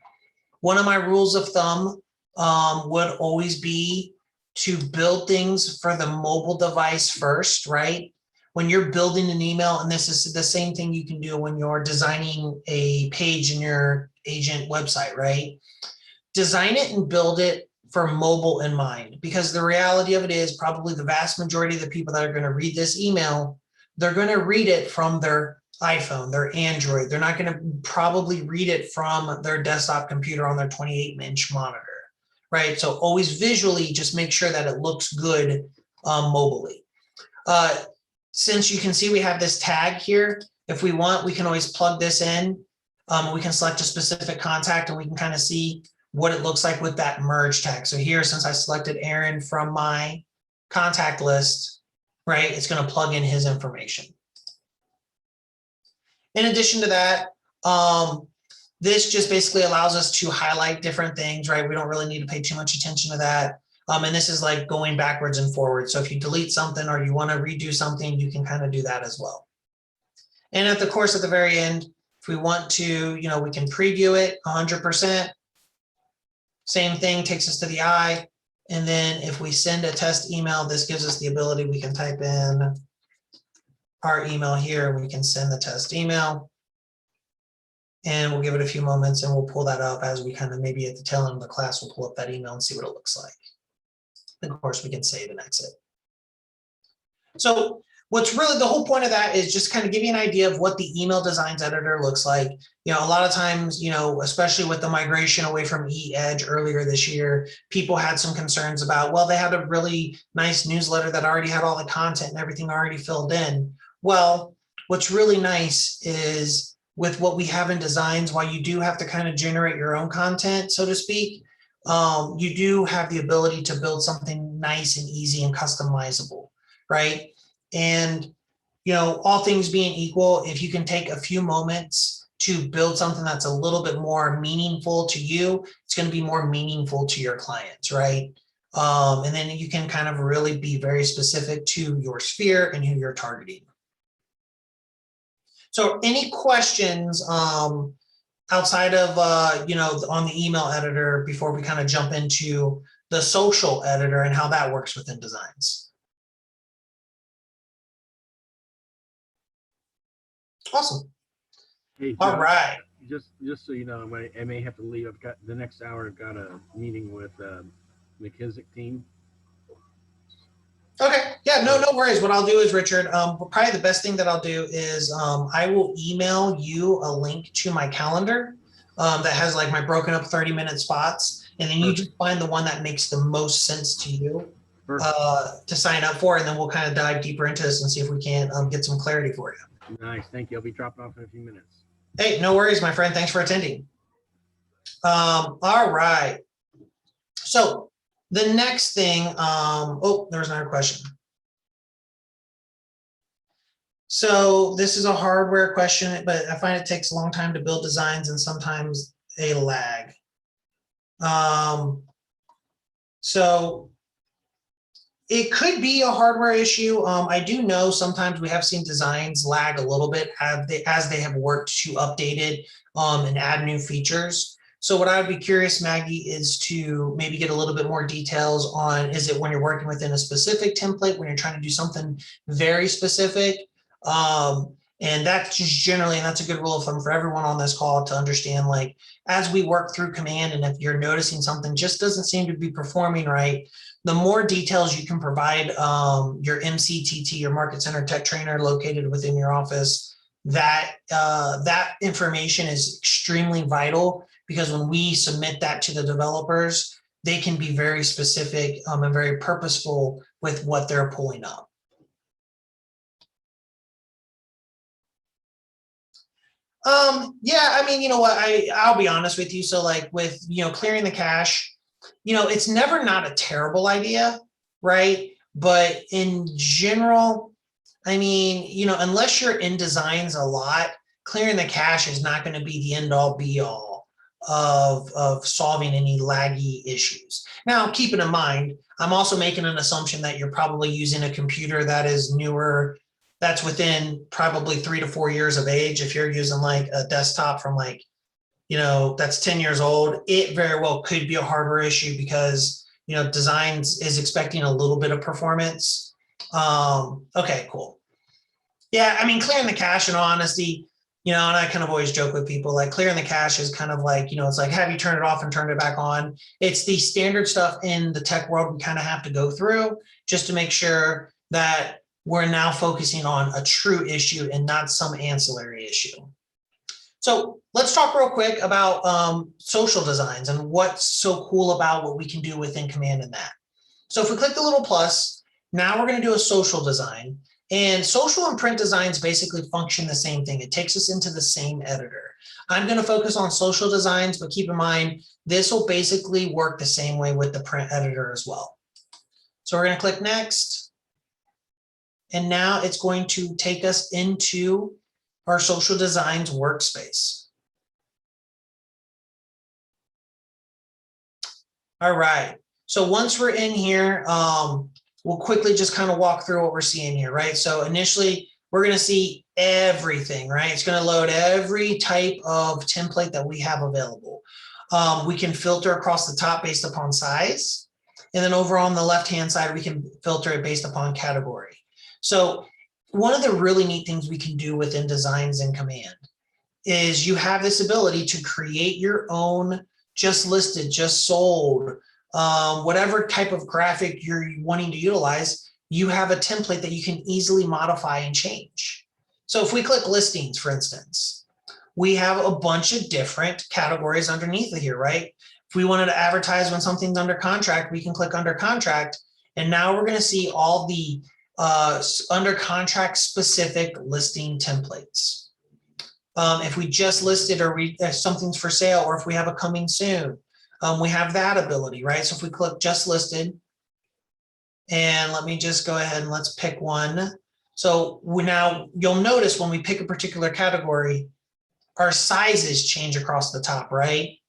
One of my rules of thumb would always be to build things for the mobile device first, right? When you're building an email, and this is the same thing you can do when you're designing a page in your agent website, right? Design it and build it for mobile in mind, because the reality of it is probably the vast majority of the people that are going to read this email, they're going to read it from their iPhone, their Android. They're not going to probably read it from their desktop computer on their 28-inch monitor, right? So always visually just make sure that it looks good mobilely. Since you can see we have this tag here, if we want, we can always plug this in. We can select a specific contact and we can kind of see what it looks like with that merge tag. So here, since I selected Aaron from my contact list, right, it's going to plug in his information. In addition to that, this just basically allows us to highlight different things, right? We don't really need to pay too much attention to that. And this is like going backwards and forwards. So if you delete something or you want to redo something, you can kind of do that as well. And at the very end, if we want to, we can preview it 100%. Same thing takes us to the eye. And then if we send a test email, this gives us the ability, we can type in our email here. We can send the test email. And we'll give it a few moments and we'll pull that up as we kind of maybe at the tail end of the class, we'll pull up that email and see what it looks like. And of course, we can save and exit. So what's really the whole point of that is just kind of give you an idea of what the email designs editor looks like. A lot of times, especially with the migration away from eEdge earlier this year, people had some concerns about, well, they had a really nice newsletter that already had all the content and everything already filled in. Well, what's really nice is with what we have in designs, while you do have to kind of generate your own content, so to speak, you do have the ability to build something nice and easy and customizable, right? And, all things being equal, if you can take a few moments to build something that's a little bit more meaningful to you, it's going to be more meaningful to your clients, right? And then you can kind of really be very specific to your sphere and who you're targeting. So any questions outside of, on the email editor before we kind of jump into the social editor and how that works within designs? Awesome. Hey, All Josh, right. Just so you know, I may have to leave. I've got the next hour. I've got a meeting with McKissick team. Okay. Yeah, no worries. What I'll do is, Richard, probably the best thing that I'll do is I will email you a link to my calendar that has like my broken up 30-minute spots. And then you just find the one that makes the most sense to you to sign up for. And then we'll kind of dive deeper into this and see if we can get some clarity for you. Nice. Thank you. I'll be dropping off in a few minutes. Hey, no worries, my friend. Thanks for attending. All right. So the next thing, there's another question. So this is a hardware question, but I find it takes a long time to build designs and sometimes a lag. So it could be a hardware issue. I do know sometimes we have seen designs lag a little bit as they have worked to update it and add new features. So what I would be curious, Maggie, is to maybe get a little bit more details on, is it when you're working within a specific template, when you're trying to do something very specific? And that's just generally, and that's a good rule of thumb for everyone on this call to understand, like, as we work through command, and if you're noticing something just doesn't seem to be performing right, the more details you can provide your MCTT, your Market Center Tech Trainer located within your office, that information is extremely vital, because when we submit that to the developers, they can be very specific and very purposeful with what they're pulling up. Yeah, I mean, you know what, I'll be honest with you. So like with, clearing the cache, it's never not a terrible idea, right? But in general, I mean, unless you're in designs a lot, clearing the cache is not going to be the end all be all of solving any laggy issues. Now, keep it in mind, I'm also making an assumption that you're probably using a computer that is newer, that's within probably 3 to 4 years of age. If you're using like a desktop from like, that's 10 years old, it very well could be a hardware issue, because, designs is expecting a little bit of performance. Okay, cool. Yeah, I mean, clearing the cache, in all honesty, and I kind of always joke with people, like, clearing the cache is kind of like, it's like, have you turn it off and turn it back on? It's the standard stuff in the tech world we kind of have to go through just to make sure that we're now focusing on a true issue and not some ancillary issue. So let's talk real quick about social designs and what's so cool about what we can do within Command in that. So if we click the little plus, now we're going to do a social design. And social and print designs basically function the same thing. It takes us into the same editor. I'm going to focus on social designs, but keep in mind, this will basically work the same way with the print editor as well. So we're going to click next. And now it's going to take us into our social designs workspace. All right. So once we're in here, we'll quickly just kind of walk through what we're seeing here, right? So initially, we're going to see everything, right? It's going to load every type of template that we have available. We can filter across the top based upon size. And then over on the left-hand side, we can filter it based upon category. So one of the really neat things we can do within designs in Command is you have this ability to create your own just listed, just sold, whatever type of graphic you're wanting to utilize, you have a template that you can easily modify and change. So if we click listings, for instance, we have a bunch of different categories underneath it here, right? If we wanted to advertise when something's under contract, we can click under contract. And now we're going to see all the under contract specific listing templates. If we just listed or something's for sale, or if we have a coming soon, we have that ability, right? So if we click just listed, and let me just go ahead and let's pick one. So now you'll notice when we pick a particular category, our sizes change across the top, right?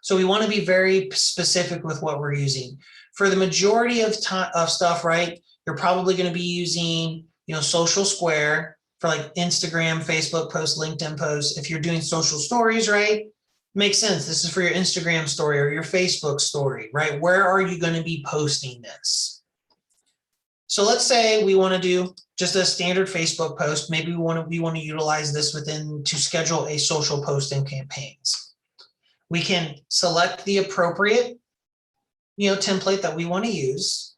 So we want to be very specific with what we're using. For the majority of stuff, right, you're probably going to be using, Social Square for like Instagram, Facebook posts, LinkedIn posts. If you're doing social stories, right, makes sense. This is for your Instagram story or your Facebook story, right? Where are you going to be posting this? So let's say we want to do just a standard Facebook post. Maybe we want to utilize this to schedule a social posting campaigns. We can select the appropriate, template that we want to use.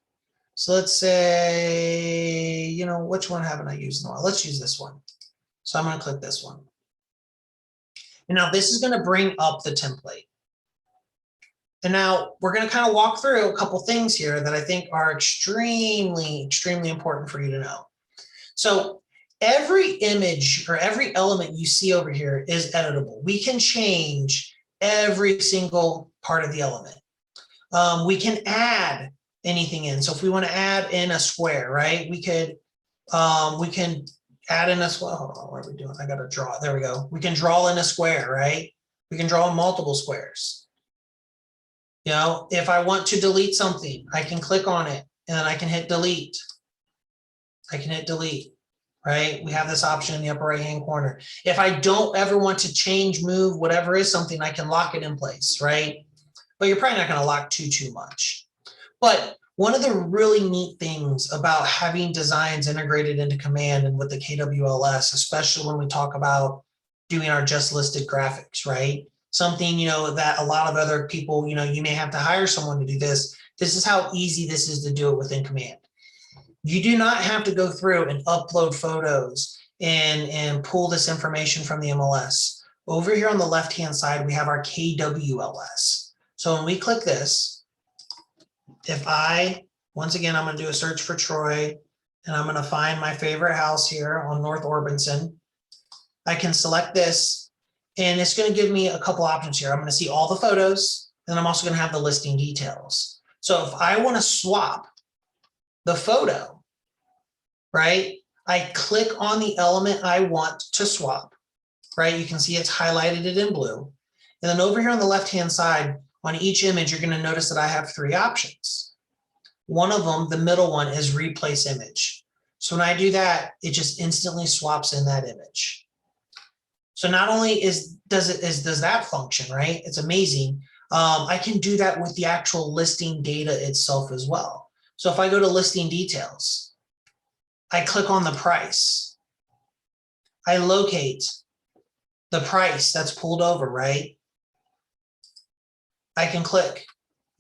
So let's say, which one haven't I used in a while? Let's use this one. So I'm going to click this one. And now this is going to bring up the template. And now we're going to kind of walk through a couple things here that I think are extremely, extremely important for you to know. So every image or every element you see over here is editable. We can change every single part of the element. We can add anything in. So if we want to add in a square, right, we can add in a square. Hold on, what are we doing? I got to draw. There we go. We can draw in a square, right? We can draw multiple squares. If I want to delete something, I can click on it and then I can hit delete. I can hit delete. right? We have this option in the upper right-hand corner. If I don't ever want to change, move, whatever is something, I can lock it in place, right? But you're probably not going to lock too much. But one of the really neat things about having designs integrated into Command and with the KWLS, especially when we talk about doing our just listed graphics, right? Something, that a lot of other people, you may have to hire someone to do this. This is how easy this is to do it within Command. You do not have to go through and upload photos and pull this information from the MLS. Over here on the left-hand side, we have our KWLS. So when we click this, once again, I'm going to do a search for Troy, and I'm going to find my favorite house here on North Orbison. I can select this, and it's going to give me a couple options here. I'm going to see all the photos, and I'm also going to have the listing details. So if I want to swap the photo, right, I click on the element I want to swap, right? You can see it's highlighted it in blue. And then over here on the left-hand side, on each image, you're going to notice that I have 3 options. One of them, the middle one, is replace image. So when I do that, it just instantly swaps in that image. So not only does that function, right? It's amazing. I can do that with the actual listing data itself as well. So if I go to listing details, I click on the price. I locate the price that's pulled over, right? I can click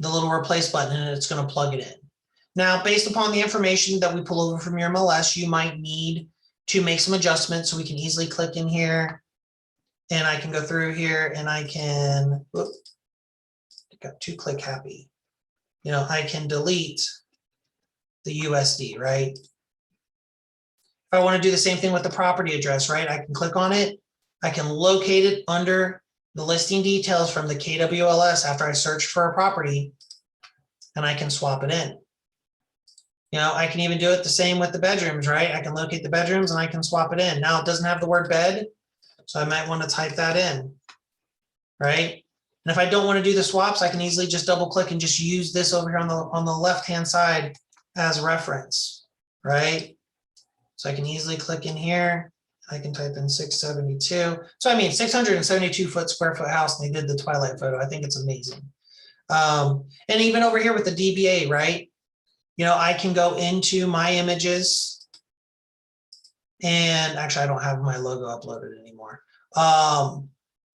the little replace button and it's going to plug it in. Now, based upon the information that we pull over from your MLS, you might need to make some adjustments. So we can easily click in here and I can go through here and I can, got too click happy. I can delete the USD, right? If I want to do the same thing with the property address, right? I can click on it. I can locate it under the listing details from the KWLS after I search for a property, and I can swap it in. I can even do it the same with the bedrooms, right? I can locate the bedrooms and I can swap it in. Now it doesn't have the word bed, so I might want to type that in, right? And if I don't want to do the swaps, I can easily just double click and just use this over here on the left-hand side as reference, right? So I can easily click in here. I can type in 672. So I mean, 672 square foot house, and they did the Twilight photo. I think it's amazing. And even over here with the DBA, right? I can go into my images, and actually I don't have my logo uploaded anymore.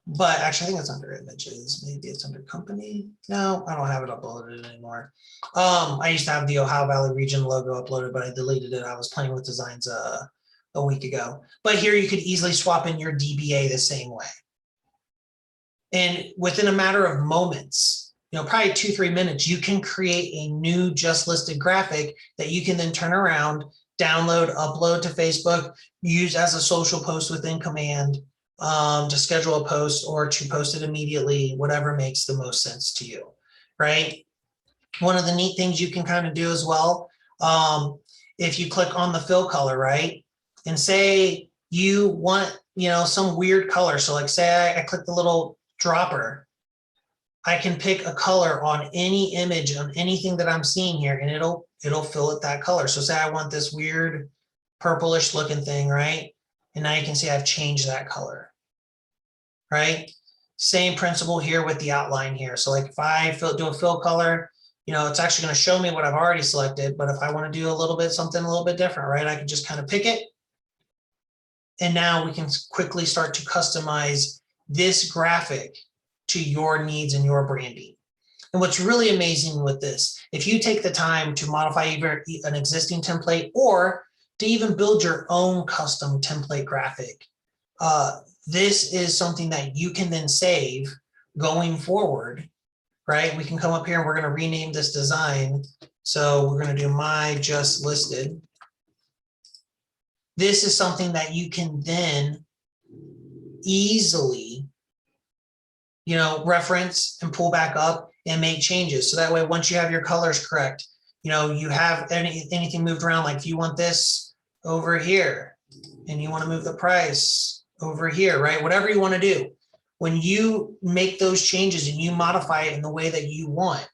But actually I think it's under images. Maybe it's under company. No, I don't have it uploaded anymore. I used to have the Ohio Valley Region logo uploaded, but I deleted it. I was playing with designs a week ago. But here you could easily swap in your DBA the same way. And within a matter of moments, probably 2-3 minutes, you can create a new just listed graphic that you can then turn around, download, upload to Facebook, use as a social post within Command, to schedule a post or to post it immediately, whatever makes the most sense to you, right? One of the neat things you can kind of do as well, if you click on the fill color, right? And say you want, some weird color. So like say I click the little dropper, I can pick a color on any image, on anything that I'm seeing here, and it'll fill it that color. So say I want this weird purplish looking thing, right? And now you can see I've changed that color, right? Same principle here with the outline here. So like if I do a fill color, it's actually going to show me what I've already selected. But if I want to do something a little bit different, right? I can just kind of pick it. And now we can quickly start to customize this graphic to your needs and your branding. And what's really amazing with this, if you take the time to modify either an existing template or to even build your own custom template graphic, this is something that you can then save going forward, right? We can come up here and we're going to rename this design. So we're going to do my just listed. This is something that you can then easily, reference and pull back up and make changes. So that way, once you have your colors correct, you have anything moved around, like if you want this over here and you want to move the price over here, right? Whatever you want to do, when you make those changes and you modify it in the way that you want,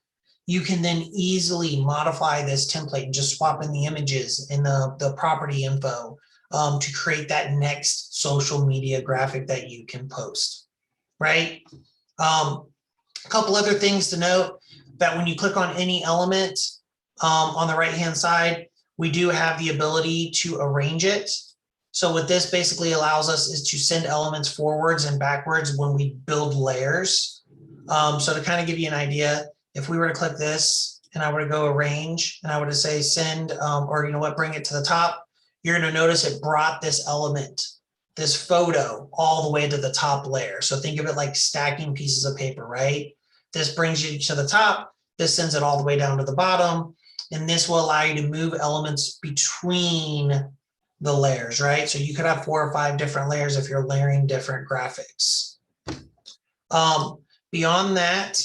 you can then easily modify this template and just swap in the images and the property info to create that next social media graphic that you can post, right? A couple other things to note, that when you click on any element on the right-hand side, we do have the ability to arrange it. So what this basically allows us is to send elements forwards and backwards when we build layers. So to kind of give you an idea, if we were to click this and I were to go arrange and I were to say send, or you know what, bring it to the top, you're going to notice it brought this element, this photo, all the way to the top layer. So think of it like stacking pieces of paper, right? This brings you to the top, this sends it all the way down to the bottom, and this will allow you to move elements between the layers, right? So you could have 4 or 5 different layers if you're layering different graphics. Beyond that,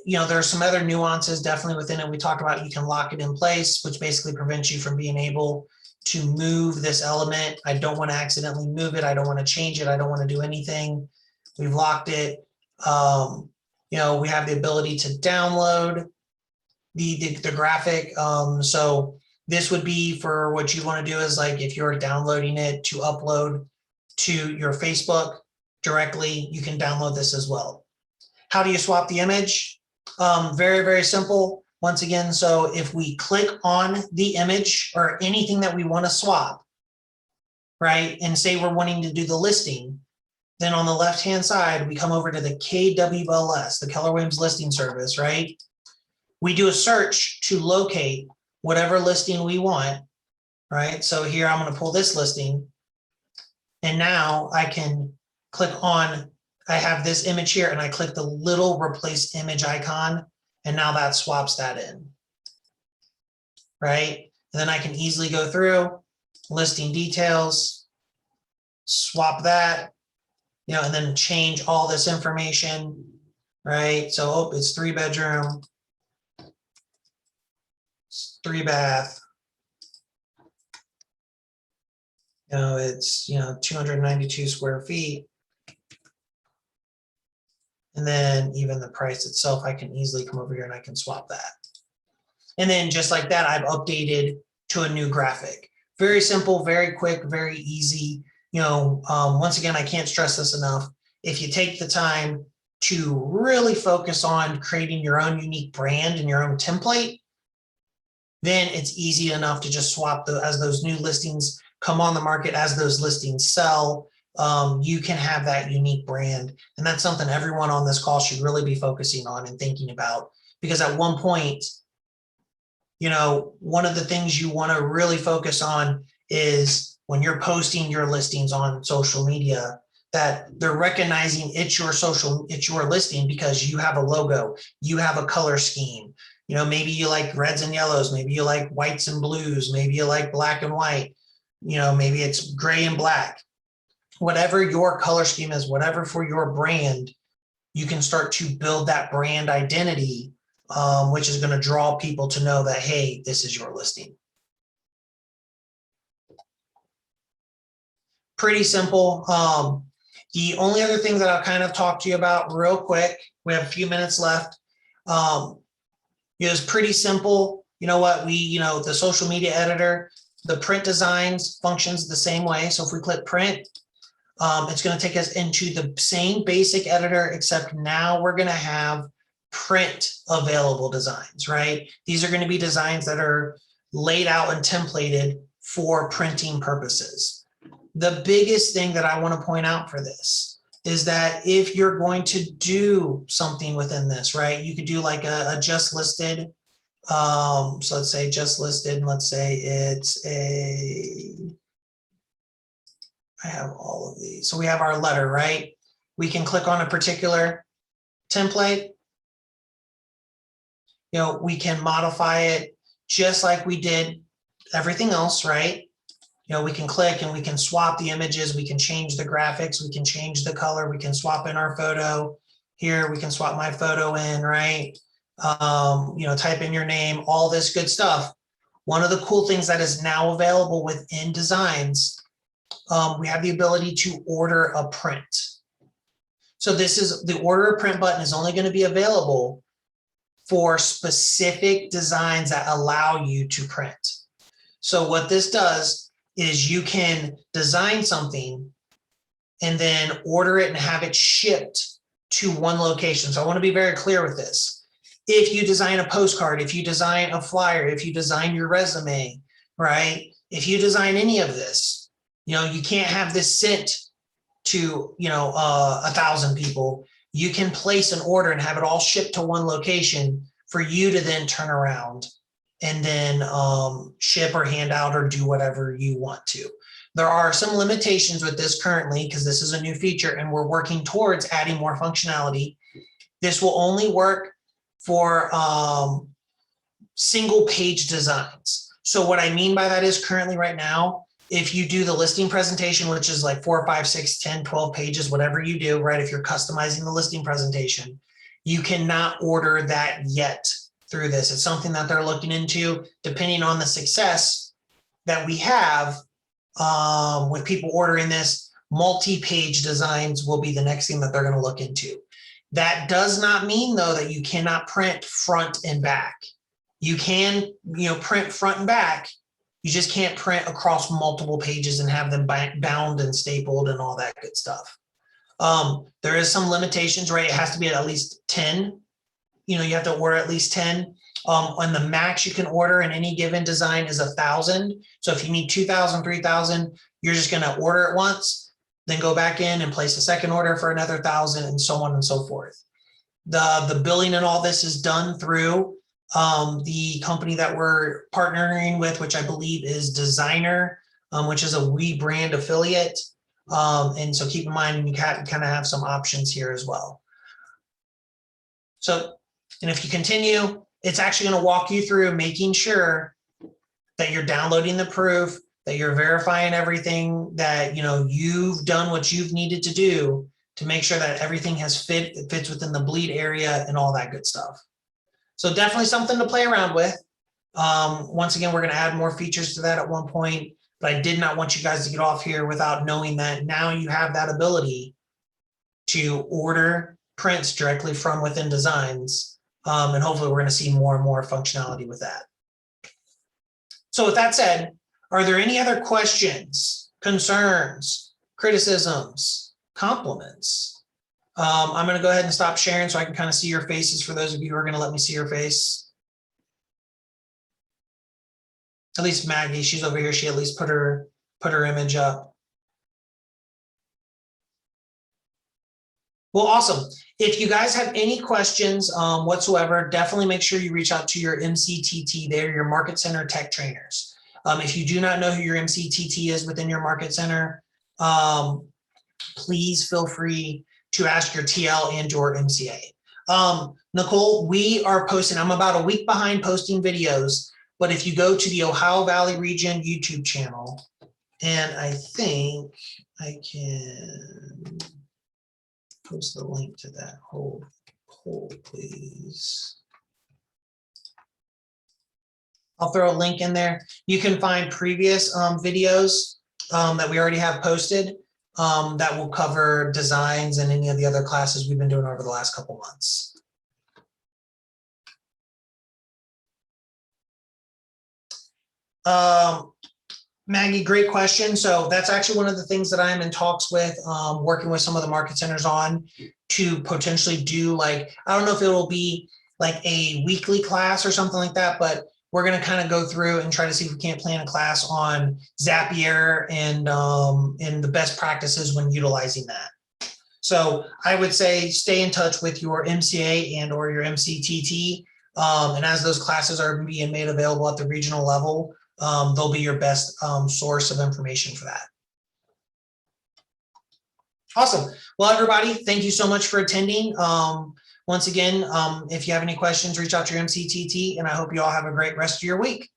you know, there are some other nuances definitely within it. We talked about you can lock it in place, which basically prevents you from being able to move this element. I don't want to accidentally move it. I don't want to change it. I don't want to do anything. We've locked it. You know, we have the ability to download the graphic. So this would be for what you want to do is like if you're downloading it to upload to your Facebook directly, you can download this as well. How do you swap the image? Very, very simple. Once again, so if we click on the image or anything that we want to swap, right, and say we're wanting to do the listing, then on the left-hand side, we come over to the KWLS, the Keller Williams Listing Service, right? We do a search to locate whatever listing we want, right? So here I'm going to pull this listing, and now I can click on, I have this image here, and I click the little replace image icon, and now that swaps that in, right? And then I can easily go through listing details, swap that, you know, and then change all this information, right? So, oh, it's 3-bedroom, 3-bath, you know, it's, you know, 292 square feet. And then even the price itself, I can easily come over here and I can swap that. And then just like that, I've updated to a new graphic. Very simple, very quick, very easy. You know, once again, I can't stress this enough. If you take the time to really focus on creating your own unique brand and your own template, then it's easy enough to just swap as those new listings come on the market, as those listings sell, you can have that unique brand. And that's something everyone on this call should really be focusing on and thinking about, because at one point, you know, one of the things you want to really focus on is when you're posting your listings on social media, that they're recognizing it's your listing because you have a logo, you have a color scheme. You know, maybe you like reds and yellows, maybe you like whites and blues, maybe you like black and white, you know, maybe it's gray and black. Whatever your color scheme is, whatever for your brand, you can start to build that brand identity, which is going to draw people to know that, hey, this is your listing. Pretty simple. The only other thing that I'll kind of talk to you about real quick, we have a few minutes left, is pretty simple. You know what, the social media editor, the print designs functions the same way. So if we click print, it's going to take us into the same basic editor, except now we're going to have print available designs, right? These are going to be designs that are laid out and templated for printing purposes. The biggest thing that I want to point out for this is that if you're going to do something within this, right, you could do like a just listed. So let's say just listed, and let's say it's I have all of these. So we have our letter, right? We can click on a particular template. You know, we can modify it just like we did everything else, right? You know, we can click and we can swap the images. We can change the graphics. We can change the color. We can swap in our photo. Here, we can swap my photo in, right? You know, type in your name, all this good stuff. One of the cool things that is now available within Designs, we have the ability to order a print. So this is the order a print button is only going to be available for specific designs that allow you to print. So what this does is you can design something and then order it and have it shipped to one location. So I want to be very clear with this. If you design a postcard, if you design a flyer, if you design your resume, right? If you design any of this, you can't have this sent to, 1,000 people. You can place an order and have it all shipped to one location for you to then turn around and then ship or hand out or do whatever you want to. There are some limitations with this currently because this is a new feature and we're working towards adding more functionality. This will only work for single page designs. So what I mean by that is currently right now, if you do the listing presentation, which is like 4, 5, 6, 10, 12 pages, whatever you do, right? If you're customizing the listing presentation, you cannot order that yet through this. It's something that they're looking into, depending on the success that we have with people ordering this. Multi-page designs will be the next thing that they're going to look into. That does not mean, though, that you cannot print front and back. You can, print front and back. You just can't print across multiple pages and have them bound and stapled and all that good stuff. There is some limitations, right? It has to be at least 10. You have to order at least 10. And the max you can order in any given design is 1,000. So if you need 2,000, 3,000, you're just going to order it once, then go back in and place a second order for another 1,000 and so on and so forth. The billing and all this is done through the company that we're partnering with, which I believe is Designer, which is a WeBrand affiliate. And so keep in mind, you kind of have some options here as well. So, and if you continue, it's actually going to walk you through making sure that you're downloading the proof, that you're verifying everything, that you've done what you've needed to do to make sure that everything fits within the bleed area and all that good stuff. So definitely something to play around with. Once again, we're going to add more features to that at one point, but I did not want you guys to get off here without knowing that now you have that ability to order prints directly from within Designs. And hopefully we're going to see more and more functionality with that. So with that said, are there any other questions, concerns, criticisms, compliments? I'm going to go ahead and stop sharing so I can kind of see your faces for those of you who are going to let me see your face. At least Maggie, she's over here. She at least put her image up. Well, awesome. If you guys have any questions whatsoever, definitely make sure you reach out to your MCTT there, your Market Center Tech Trainers. If you do not know who your MCTT is within your Market Center, please feel free to ask your TL and your MCA. Nicole, we are posting, I'm about a week behind posting videos, but if you go to the Ohio Valley Region YouTube channel, and I think I can post the link to that. Hold, please. I'll throw a link in there. You can find previous videos that we already have posted that will cover designs and any of the other classes we've been doing over the last couple months. Maggie, great question. So that's actually one of the things that I'm in talks with, working with some of the market centers on to potentially do, like, I don't know if it will be like a weekly class or something like that, but we're going to kind of go through and try to see if we can't plan a class on Zapier and the best practices when utilizing that. So I would say stay in touch with your MCA and or your MCTT. And as those classes are being made available at the regional level, they'll be your best source of information for that. Awesome. Well, everybody, thank you so much for attending. Once again, if you have any questions, reach out to your MCTT, and I hope you all have a great rest of your week.